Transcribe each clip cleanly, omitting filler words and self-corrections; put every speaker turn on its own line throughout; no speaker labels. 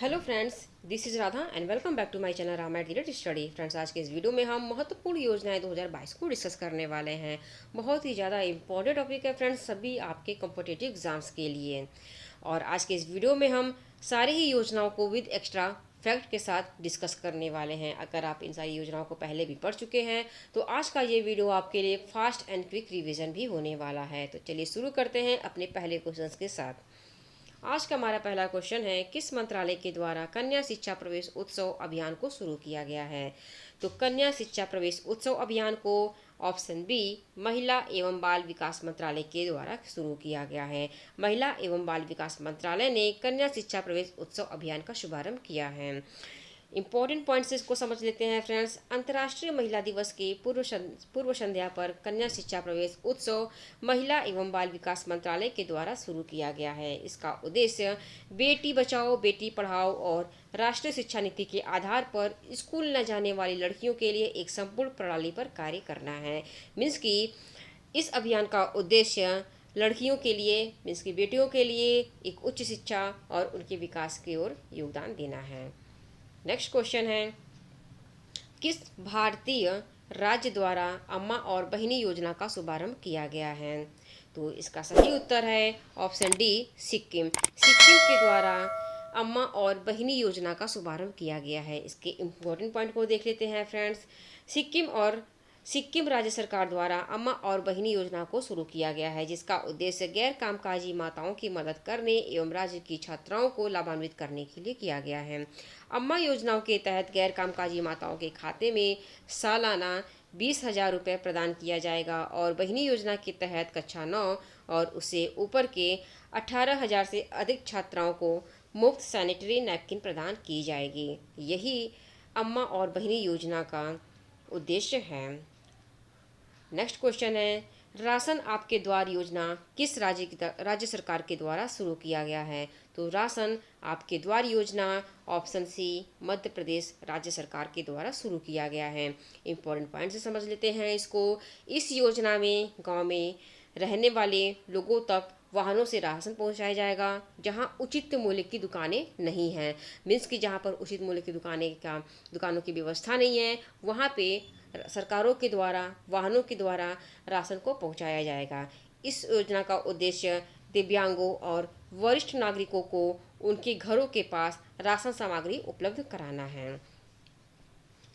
Hello friends, this is Radha and welcome back to my channel Rama at the study. Friends, आज के इस video में हम महत्वपूर्ण योजनाएं 2022 को डिस्कस करने वाले हैं। बहुत ही ज़्यादा इंपॉर्टेंट टॉपिक है फ्रेंड्स, सभी आपके कॉम्पिटिटिव एग्जाम्स के लिए। और आज के इस वीडियो में हम सारी ही योजनाओं को विद एक्स्ट्रा फैक्ट के साथ डिस्कस करने वाले हैं। अगर आप इन सारी योजनाओं को पहले भी पढ़ चुके हैं तो आज का ये वीडियो आपके लिए फास्ट एंड क्विक रिवीजन भी होने वाला है। तो चलिए शुरू करते हैं अपने पहले क्वेश्चन के साथ। आज का हमारा पहला क्वेश्चन है, किस मंत्रालय के द्वारा कन्या शिक्षा प्रवेश उत्सव अभियान को शुरू किया गया है? तो कन्या शिक्षा प्रवेश उत्सव अभियान को ऑप्शन बी महिला एवं बाल विकास मंत्रालय के द्वारा शुरू किया गया है। महिला एवं बाल विकास मंत्रालय ने कन्या शिक्षा प्रवेश उत्सव अभियान का शुभारंभ किया है। इंपॉर्टेंट पॉइंट्स इसको समझ लेते हैं फ्रेंड्स। अंतर्राष्ट्रीय महिला दिवस के पूर्व संध्या पर कन्या शिक्षा प्रवेश उत्सव महिला एवं बाल विकास मंत्रालय के द्वारा शुरू किया गया है। इसका उद्देश्य बेटी बचाओ बेटी पढ़ाओ और राष्ट्रीय शिक्षा नीति के आधार पर स्कूल न जाने वाली लड़कियों के लिए एक संपूर्ण प्रणाली पर कार्य करना है। मीन्स कि इस अभियान का उद्देश्य लड़कियों के लिए, मीन्स की बेटियों के लिए एक उच्च शिक्षा और उनके विकास की ओर योगदान देना है। नेक्स्ट क्वेश्चन है, किस भारतीय राज्य द्वारा अम्मा और बहिनी योजना का शुभारंभ किया गया है? तो इसका सही उत्तर है ऑप्शन डी सिक्किम। सिक्किम के द्वारा अम्मा और बहिनी योजना का शुभारंभ किया गया है। इसके इम्पोर्टेंट पॉइंट को देख लेते हैं फ्रेंड्स। सिक्किम राज्य सरकार द्वारा अम्मा और बहिनी योजना को शुरू किया गया है, जिसका उद्देश्य गैर कामकाजी माताओं की मदद करने एवं राज्य की छात्राओं को लाभान्वित करने के लिए किया गया है। अम्मा योजनाओं के तहत गैर कामकाजी माताओं के खाते में सालाना 20,000 रुपये प्रदान किया जाएगा और बहिनी योजना के तहत कक्षा 9 और उससे ऊपर के 18,000 से अधिक छात्राओं को मुफ्त सैनिटरी नैपकिन प्रदान की जाएगी। यही अम्मा और बहिनी योजना का उद्देश्य है। नेक्स्ट क्वेश्चन है, राशन आपके द्वार योजना किस राज्य सरकार के द्वारा शुरू किया गया है? तो राशन आपके द्वार योजना ऑप्शन सी मध्य प्रदेश राज्य सरकार के द्वारा शुरू किया गया है। इंपॉर्टेंट पॉइंट से समझ लेते हैं इसको। इस योजना में गांव में रहने वाले लोगों तक वाहनों से राशन पहुंचाया जाएगा जहां उचित मूल्य की दुकानें नहीं हैं। मीन्स कि जहां पर उचित मूल्य की दुकानों की व्यवस्था नहीं है, वहां पे सरकारों के द्वारा वाहनों के द्वारा राशन को पहुंचाया जाएगा। इस योजना का उद्देश्य दिव्यांगों और वरिष्ठ नागरिकों को उनके घरों के पास राशन सामग्री उपलब्ध कराना है।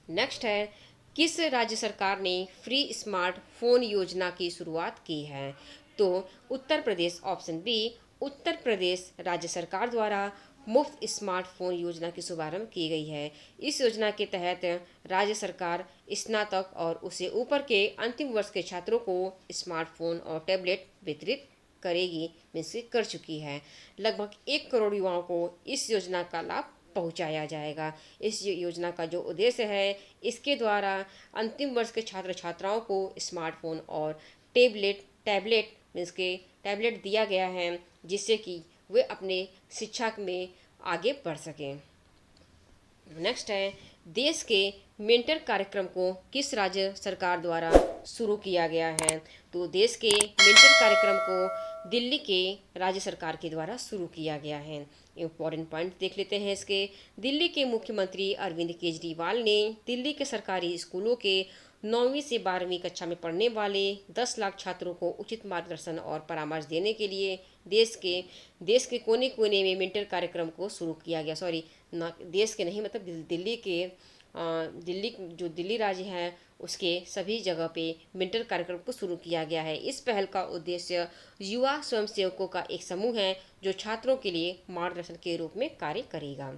नेक्स्ट है, किस राज्य सरकार ने फ्री स्मार्टफोन योजना की शुरुआत की है? तो उत्तर प्रदेश, ऑप्शन बी उत्तर प्रदेश राज्य सरकार द्वारा मुफ्त स्मार्टफोन योजना की शुभारंभ की गई है। इस योजना के तहत राज्य सरकार स्नातक और उससे ऊपर के अंतिम वर्ष के छात्रों को स्मार्टफोन और टैबलेट वितरित करेगी, मीन्स कर चुकी है। लगभग 1 करोड़ युवाओं को इस योजना का लाभ पहुंचाया जाएगा। इस योजना का जो उद्देश्य है, इसके द्वारा अंतिम वर्ष के छात्र छात्राओं को स्मार्टफोन और टैबलेट मीन्स के टैबलेट दिया गया है, जिससे कि वे अपने शिक्षा में आगे बढ़ सकें। नेक्स्ट है, देश के मेंटर कार्यक्रम को किस राज्य सरकार द्वारा शुरू किया गया है? तो देश के मेंटर कार्यक्रम को दिल्ली के राज्य सरकार के द्वारा शुरू किया गया है। इम्पॉर्टेंट पॉइंट देख लेते हैं इसके। दिल्ली के मुख्यमंत्री अरविंद केजरीवाल ने दिल्ली के सरकारी स्कूलों के 9वीं से 12वीं कक्षा में पढ़ने वाले 10 लाख छात्रों को उचित मार्गदर्शन और परामर्श देने के लिए देश के कोने कोने में मेंटर कार्यक्रम को शुरू किया गया। सॉरी, ना देश के नहीं, मतलब दिल्ली राज्य है उसके सभी जगह पे मेंटर कार्यक्रम को शुरू किया गया है। इस पहल का उद्देश्य युवा स्वयंसेवकों का एक समूह है जो छात्रों के लिए मार्गदर्शन के रूप में कार्य करेगा।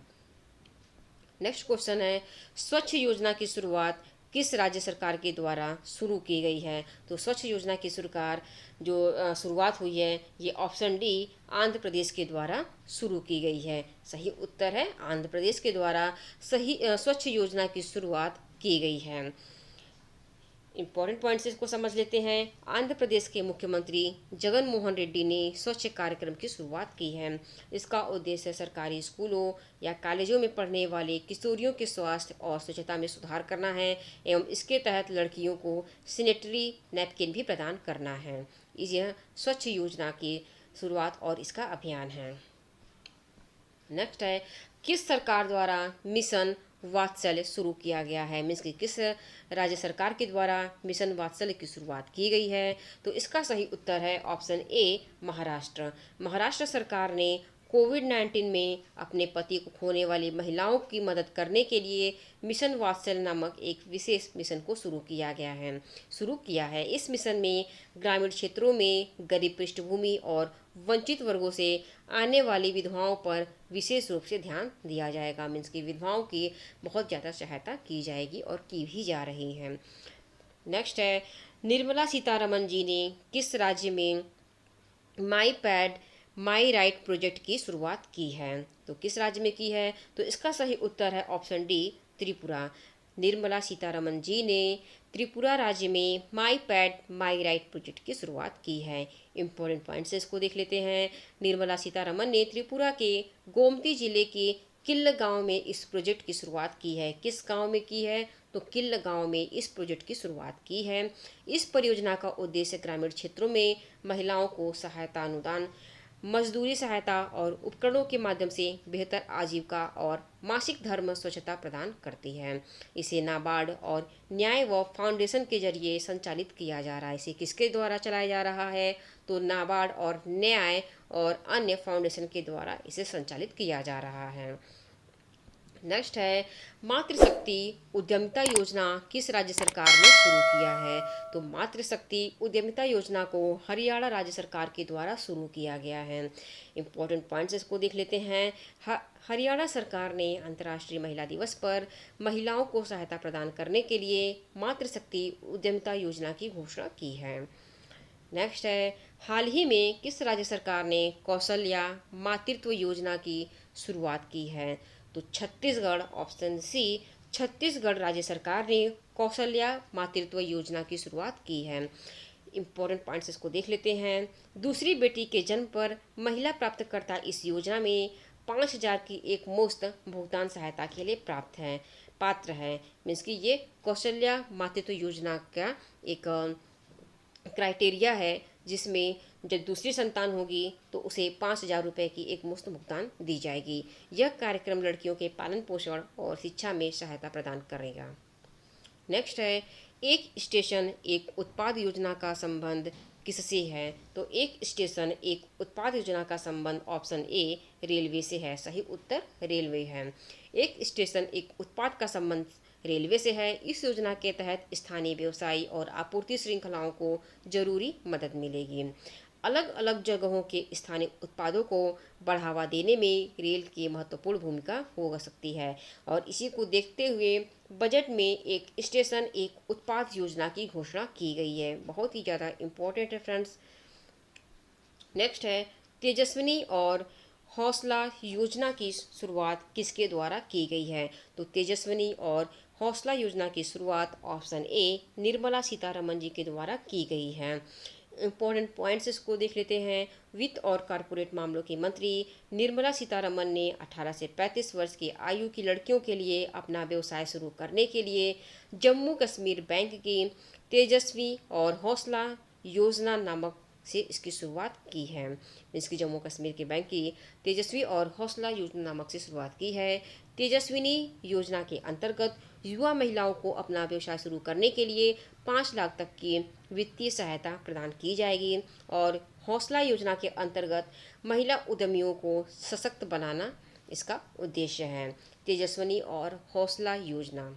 नेक्स्ट क्वेश्चन है, स्वच्छ योजना की शुरुआत किस राज्य सरकार के द्वारा शुरू की गई है? तो स्वच्छ योजना की शुरुआत हुई है, ये ऑप्शन डी आंध्र प्रदेश के द्वारा शुरू की गई है। सही उत्तर है आंध्र प्रदेश के द्वारा स्वच्छ योजना की शुरुआत की गई है। इंपॉर्टेंट पॉइंट्स इसको समझ लेते हैं। आंध्र प्रदेश के मुख्यमंत्री जगन मोहन रेड्डी ने स्वच्छ कार्यक्रम की शुरुआत की है। इसका उद्देश्य सरकारी स्कूलों या कॉलेजों में पढ़ने वाले किशोरियों के स्वास्थ्य और स्वच्छता में सुधार करना है एवं इसके तहत लड़कियों को सैनिटरी नैपकिन भी प्रदान करना है। यह स्वच्छ योजना की शुरुआत और इसका अभियान है। नेक्स्ट है, किस सरकार द्वारा मिशन वात्सल्य शुरू किया गया है, मीन्स कि किस राज्य सरकार के द्वारा मिशन वात्सल्य की शुरुआत की गई है? तो इसका सही उत्तर है ऑप्शन ए, महाराष्ट्र। महाराष्ट्र सरकार ने कोविड-19 में अपने पति को खोने वाली महिलाओं की मदद करने के लिए मिशन वात्सल्य नामक एक विशेष मिशन को शुरू किया है। इस मिशन में ग्रामीण क्षेत्रों में गरीब पृष्ठभूमि और वंचित वर्गों से आने वाली विधवाओं पर विशेष रूप से ध्यान दिया जाएगा, मीन्स की विधवाओं की बहुत ज़्यादा सहायता की जाएगी और की भी जा रही है। नेक्स्ट है, निर्मला सीतारमन जी ने किस राज्य में माई पैड माई राइट प्रोजेक्ट की शुरुआत की है? तो किस राज्य में की है? तो इसका सही उत्तर है ऑप्शन डी, त्रिपुरा। निर्मला सीतारमन जी ने त्रिपुरा राज्य में माई पैड माई राइट प्रोजेक्ट की शुरुआत की है। इम्पोर्टेंट पॉइंट्स इसको देख लेते हैं। निर्मला सीतारमन ने त्रिपुरा के गोमती जिले के किल्ल गांव में इस प्रोजेक्ट की शुरुआत की है। किस गांव में की है? तो किल्ल गांव में इस प्रोजेक्ट की शुरुआत की है। इस परियोजना का उद्देश्य ग्रामीण क्षेत्रों में महिलाओं को सहायता, अनुदान, मजदूरी सहायता और उपकरणों के माध्यम से बेहतर आजीविका और मासिक धर्म स्वच्छता प्रदान करती है। इसे नाबार्ड और न्याय व फाउंडेशन के जरिए संचालित किया जा रहा है। इसे किसके द्वारा चलाया जा रहा है? तो नाबार्ड और न्याय और अन्य फाउंडेशन के द्वारा इसे संचालित किया जा रहा है। नेक्स्ट है, मातृशक्ति उद्यमिता योजना किस राज्य सरकार ने शुरू किया है? तो मातृशक्ति उद्यमिता योजना को हरियाणा राज्य सरकार के द्वारा शुरू किया गया है। इम्पोर्टेंट पॉइंट्स इसको देख लेते हैं। हरियाणा सरकार ने अंतर्राष्ट्रीय महिला दिवस पर महिलाओं को सहायता प्रदान करने के लिए मातृशक्ति उद्यमिता योजना की घोषणा की है। नेक्स्ट है, हाल ही में किस राज्य सरकार ने कौशल्या मातृत्व योजना की शुरुआत की है? तो छत्तीसगढ़, ऑप्शन सी, छत्तीसगढ़ राज्य सरकार ने कौशल्या मातृत्व योजना की शुरुआत की है। इम्पोर्टेंट पॉइंट्स इसको देख लेते हैं। दूसरी बेटी के जन्म पर महिला प्राप्तकर्ता इस योजना में 5,000 की एक मुश्त भुगतान सहायता के लिए पात्र है। मीन्स कि ये कौशल्या मातृत्व योजना का एक क्राइटेरिया है, जिसमें जब दूसरी संतान होगी तो उसे 5,000 रुपये की एक मुफ्त भुगतान दी जाएगी। यह कार्यक्रम लड़कियों के पालन पोषण और शिक्षा में सहायता प्रदान करेगा। नेक्स्ट है, एक स्टेशन एक उत्पाद योजना का संबंध किससे है? तो एक स्टेशन एक उत्पाद योजना का संबंध ऑप्शन ए, रेलवे से है। सही उत्तर रेलवे है। एक स्टेशन एक उत्पाद का संबंध रेलवे से है। इस योजना के तहत स्थानीय व्यवसायी और आपूर्ति श्रृंखलाओं को जरूरी मदद मिलेगी। अलग अलग जगहों के स्थानीय उत्पादों को बढ़ावा देने में रेल की महत्वपूर्ण भूमिका हो सकती है, और इसी को देखते हुए बजट में एक स्टेशन एक उत्पाद योजना की घोषणा की गई है। बहुत ही ज़्यादा इम्पोर्टेंट है फ्रेंड्स। नेक्स्ट है, तेजस्विनी और हौसला योजना की शुरुआत किसके द्वारा की गई है? तो तेजस्विनी और हौसला योजना की शुरुआत ऑप्शन ए, निर्मला सीतारमन जी के द्वारा की गई है। इम्पोर्टेंट पॉइंट्स इसको देख लेते हैं। वित्त और कॉरपोरेट मामलों की मंत्री निर्मला सीतारमन ने 18 से 35 वर्ष की आयु की लड़कियों के लिए अपना व्यवसाय शुरू करने के लिए जम्मू कश्मीर बैंक की तेजस्वी और हौसला योजना नामक से इसकी शुरुआत की है। इसकी जम्मू कश्मीर के बैंक की तेजस्वी और हौसला योजना नामक से शुरुआत की है। तेजस्विनी योजना के अंतर्गत युवा महिलाओं को अपना व्यवसाय शुरू करने के लिए 5 लाख तक की वित्तीय सहायता प्रदान की जाएगी, और हौसला योजना के अंतर्गत महिला उद्यमियों को सशक्त बनाना इसका उद्देश्य है। तेजस्विनी और हौसला योजना।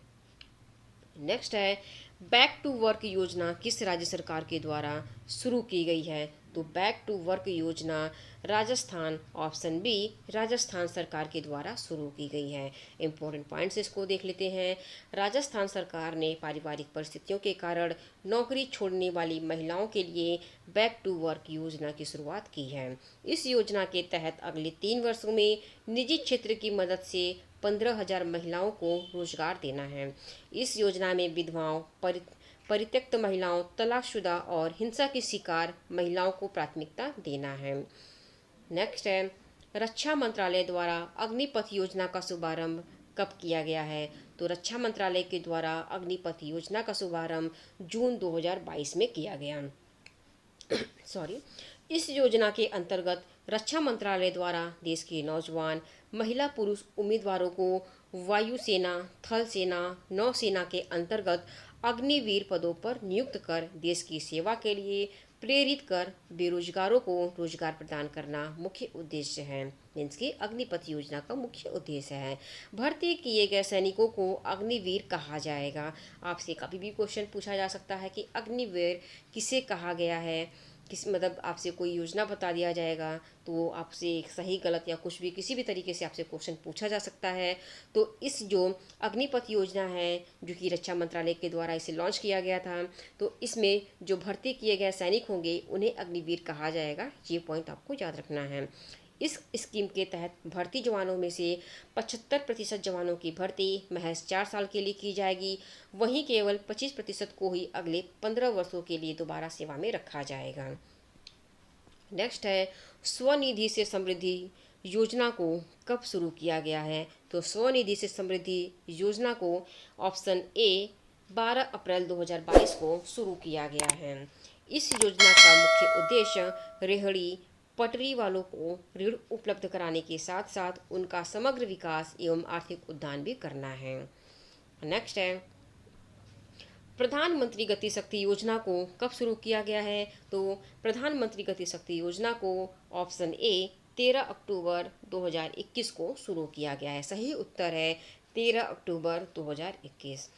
नेक्स्ट है, बैक टू वर्क योजना किस राज्य सरकार के द्वारा शुरू की गई है? तो बैक टू वर्क योजना राजस्थान, ऑप्शन बी, राजस्थान सरकार के द्वारा शुरू की गई है। इम्पोर्टेंट पॉइंट्स इसको देख लेते हैं। राजस्थान सरकार ने पारिवारिक परिस्थितियों के कारण नौकरी छोड़ने वाली महिलाओं के लिए बैक टू वर्क योजना की शुरुआत की है। इस योजना के तहत अगले 3 वर्षों में निजी क्षेत्र की मदद से 15,000 महिलाओं को रोजगार देना है। इस योजना में विधवाओं, परित्यक्त महिलाओं, तलाकशुदा और हिंसा की शिकार महिलाओं को प्राथमिकता देना है। नेक्स्ट है, रक्षा मंत्रालय द्वारा अग्निपथ योजना का शुभारंभ कब किया गया है? तो रक्षा मंत्रालय के द्वारा अग्निपथ योजना का शुभारंभ जून 2022 में किया गया। इस योजना के अंतर्गत रक्षा मंत्रालय द्वारा देश के नौजवान महिला पुरुष उम्मीदवारों को वायुसेना, थल सेना, नौसेना के अंतर्गत अग्निवीर पदों पर नियुक्त कर देश की सेवा के लिए प्रेरित कर बेरोजगारों को रोजगार प्रदान करना मुख्य उद्देश्य है। मीन्स की अग्निपथ योजना का मुख्य उद्देश्य है। भर्ती किए गए सैनिकों को अग्निवीर कहा जाएगा। आपसे कभी भी क्वेश्चन पूछा जा सकता है कि अग्निवीर किसे कहा गया है, किस मतलब आपसे कोई योजना बता दिया जाएगा तो आपसे सही गलत या कुछ भी किसी भी तरीके से आपसे क्वेश्चन पूछा जा सकता है। तो इस जो अग्निपथ योजना है जो कि रक्षा मंत्रालय के द्वारा इसे लॉन्च किया गया था, तो इसमें जो भर्ती किए गए सैनिक होंगे उन्हें अग्निवीर कहा जाएगा। ये पॉइंट आपको याद रखना है। इस स्कीम के तहत भर्ती जवानों में से 75% जवानों की भर्ती महज 4 साल के लिए की जाएगी। वहीं केवल 25% को ही अगले 15 वर्षों के लिए दोबारा सेवा में रखा जाएगा। नेक्स्ट है स्वनिधि से समृद्धि योजना को कब शुरू किया गया है। तो स्वनिधि से समृद्धि योजना को ऑप्शन ए 12 अप्रैल 2022 को शुरू किया गया है। इस योजना का मुख्य उद्देश्य रेहड़ी पटरी वालों को ऋण उपलब्ध कराने के साथ साथ उनका समग्र विकास एवं आर्थिक उद्यान भी करना है। नेक्स्ट है प्रधानमंत्री गति शक्ति योजना को कब शुरू किया गया है। तो प्रधानमंत्री गति शक्ति योजना को ऑप्शन ए 13 अक्टूबर 2021 को शुरू किया गया है। सही उत्तर है 13 अक्टूबर 2021।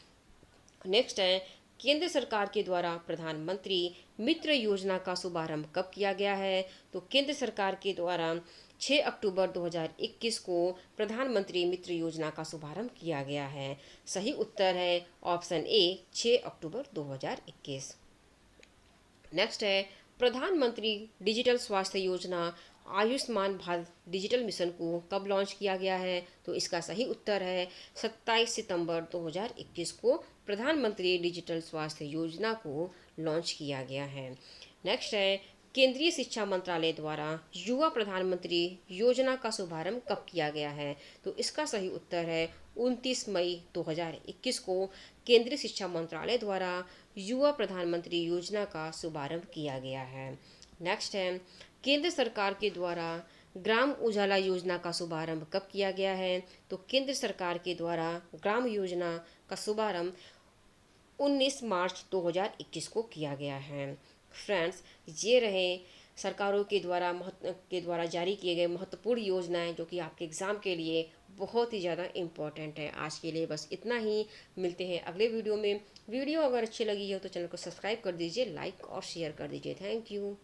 नेक्स्ट है केंद्र सरकार के द्वारा प्रधानमंत्री मित्र योजना का शुभारंभ कब किया गया है। तो केंद्र सरकार के द्वारा 6 अक्टूबर 2021 को प्रधानमंत्री मित्र योजना का शुभारंभ किया गया है। सही उत्तर है ऑप्शन ए 6 अक्टूबर 2021। नेक्स्ट है प्रधानमंत्री डिजिटल स्वास्थ्य योजना आयुष्मान भारत डिजिटल मिशन को कब लॉन्च किया गया है। तो इसका सही उत्तर है 27 सितंबर 2021 को प्रधानमंत्री डिजिटल स्वास्थ्य योजना को लॉन्च किया गया है। नेक्स्ट है केंद्रीय शिक्षा मंत्रालय द्वारा युवा प्रधानमंत्री योजना का शुभारंभ कब किया गया है। तो इसका सही उत्तर है 29 मई 2021 को केंद्रीय शिक्षा मंत्रालय द्वारा युवा प्रधानमंत्री योजना का शुभारंभ किया गया है। नेक्स्ट है केंद्र सरकार के द्वारा ग्राम उजाला योजना का शुभारंभ कब किया गया है। तो केंद्र सरकार के द्वारा ग्राम योजना का शुभारंभ 19 मार्च 2021 को किया गया है। फ्रेंड्स, ये रहे सरकारों के द्वारा जारी किए गए महत्वपूर्ण योजनाएं जो कि आपके एग्ज़ाम के लिए बहुत ही ज़्यादा इम्पॉर्टेंट है। आज के लिए बस इतना ही। मिलते हैं अगले वीडियो में। वीडियो अगर अच्छी लगी हो तो चैनल को सब्सक्राइब कर दीजिए, लाइक और शेयर कर दीजिए। Thank you.